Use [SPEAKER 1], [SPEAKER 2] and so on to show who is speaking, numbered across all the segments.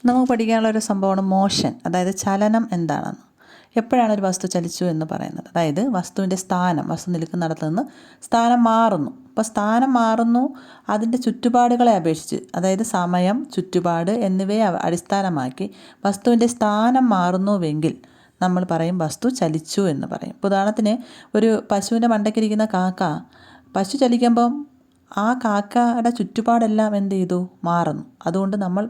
[SPEAKER 1] നമുക്ക് പഠിക്കാനുള്ള ഒരു സംഭവമാണ് മോഷൻ, അതായത് ചലനം എന്താണെന്ന്. എപ്പോഴാണ് ഒരു വസ്തു ചലിച്ചു എന്ന് പറയുന്നത്? അതായത് വസ്തുവിൻ്റെ സ്ഥാനം, വസ്തു നിൽക്കുന്നിടത്ത് നിന്ന് സ്ഥാനം മാറുന്നു. അപ്പോൾ സ്ഥാനം മാറുന്നു അതിൻ്റെ ചുറ്റുപാടുകളെ അപേക്ഷിച്ച്, അതായത് സമയം, ചുറ്റുപാട് എന്നിവയെ അടിസ്ഥാനമാക്കി വസ്തുവിൻ്റെ സ്ഥാനം മാറുന്നുവെങ്കിൽ നമ്മൾ പറയും വസ്തു ചലിച്ചു എന്ന് പറയും. ഇപ്പോൾ ഉദാഹരണത്തിന് ഒരു പശുവിൻ്റെ മണ്ടയ്ക്കിരിക്കുന്ന കാക്ക, പശു ചലിക്കുമ്പം ആ കാക്കയുടെ ചുറ്റുപാടെല്ലാം എന്ത് ചെയ്തു? മാറുന്നു. അതുകൊണ്ട് നമ്മൾ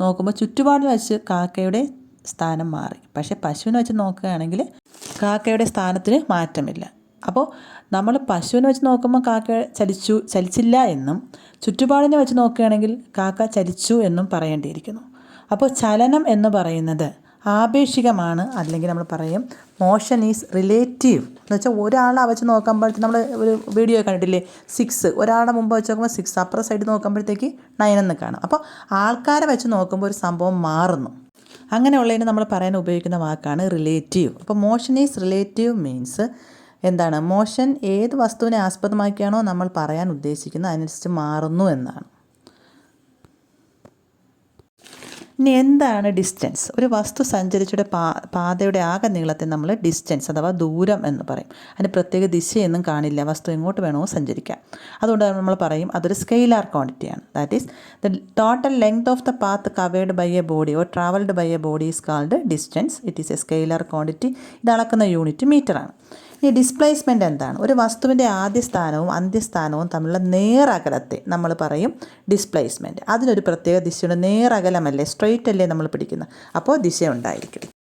[SPEAKER 1] നോക്കുമ്പോൾ ചുറ്റുപാടിൽ വെച്ച് കാക്കയുടെ സ്ഥാനം മാറി. പക്ഷേ പശുവിനെ വെച്ച് നോക്കുകയാണെങ്കിൽ കാക്കയുടെ സ്ഥാനത്തിന് മാറ്റമില്ല. അപ്പോൾ നമ്മൾ പശുവിനെ വെച്ച് നോക്കുമ്പോൾ കാക്ക ചലിച്ചില്ല എന്നും ചുറ്റുപാടിനെ വെച്ച് നോക്കുകയാണെങ്കിൽ കാക്ക ചലിച്ചു എന്നും പറയേണ്ടിയിരിക്കുന്നു. അപ്പോൾ ചലനം എന്ന് പറയുന്നത് ആപേക്ഷികമാണ്, അല്ലെങ്കിൽ നമ്മൾ പറയും മോഷൻ ഈസ് റിലേറ്റീവ് എന്ന് വെച്ചാൽ ഒരാളെ വെച്ച് നോക്കുമ്പോഴത്തേക്ക് നമ്മൾ ഒരു വീഡിയോ കണ്ടിട്ടില്ലേ, 6, ഒരാളുടെ മുമ്പ് വെച്ച് നോക്കുമ്പോൾ 6, അപ്പുറം സൈഡിൽ നോക്കുമ്പോഴത്തേക്ക് 9 എന്ന് കാണും. അപ്പോൾ ആൾക്കാരെ വെച്ച് നോക്കുമ്പോൾ ഒരു സംഭവം മാറുന്നു. അങ്ങനെയുള്ളതിന് നമ്മൾ പറയാൻ ഉപയോഗിക്കുന്ന വാക്കാണ് റിലേറ്റീവ്. അപ്പോൾ മോഷൻ ഈസ് റിലേറ്റീവ് മീൻസ് എന്താണ്? മോഷൻ ഏത് വസ്തുവിനെ ആസ്പദമാക്കിയാണോ നമ്മൾ പറയാൻ ഉദ്ദേശിക്കുന്നത് അതിനനുസരിച്ച് മാറുന്നു എന്നാണ്. ഇനി എന്താണ് ഡിസ്റ്റൻസ്? ഒരു വസ്തു സഞ്ചരിച്ചയുടെ പാതയുടെ ആകെ നീളത്തെ നമ്മൾ ഡിസ്റ്റൻസ് അഥവാ ദൂരം എന്ന് പറയും. അതിന് പ്രത്യേക ദിശയൊന്നും കാണില്ല, വസ്തു എങ്ങോട്ട് വേണമോ സഞ്ചരിക്കാം. അതുകൊണ്ട് നമ്മൾ പറയും അതൊരു സ്കെയിലാർ ക്വാണ്ടിറ്റിയാണ്. That is the total length of the path covered by a body or travelled by a body is called distance. It is a scalar quantity. ഇത് അളക്കുന്ന യൂണിറ്റ് മീറ്ററാണ്. ഇനി ഡിസ്പ്ലേസ്മെൻ്റ് എന്താണ്? ഒരു വസ്തുവിൻ്റെ ആദ്യ സ്ഥാനവും അന്ത്യസ്ഥാനവും തമ്മിലുള്ള നേരകലത്തെ നമ്മൾ പറയും ഡിസ്പ്ലേസ്മെൻറ്റ്. അതിനൊരു പ്രത്യേക ദിശയുടെ നേരകലമല്ലേ, സ്ട്രെയിറ്റ് അല്ലേ നമ്മൾ പിടിക്കുന്നത്, അപ്പോൾ ദിശ ഉണ്ടായിരിക്കും.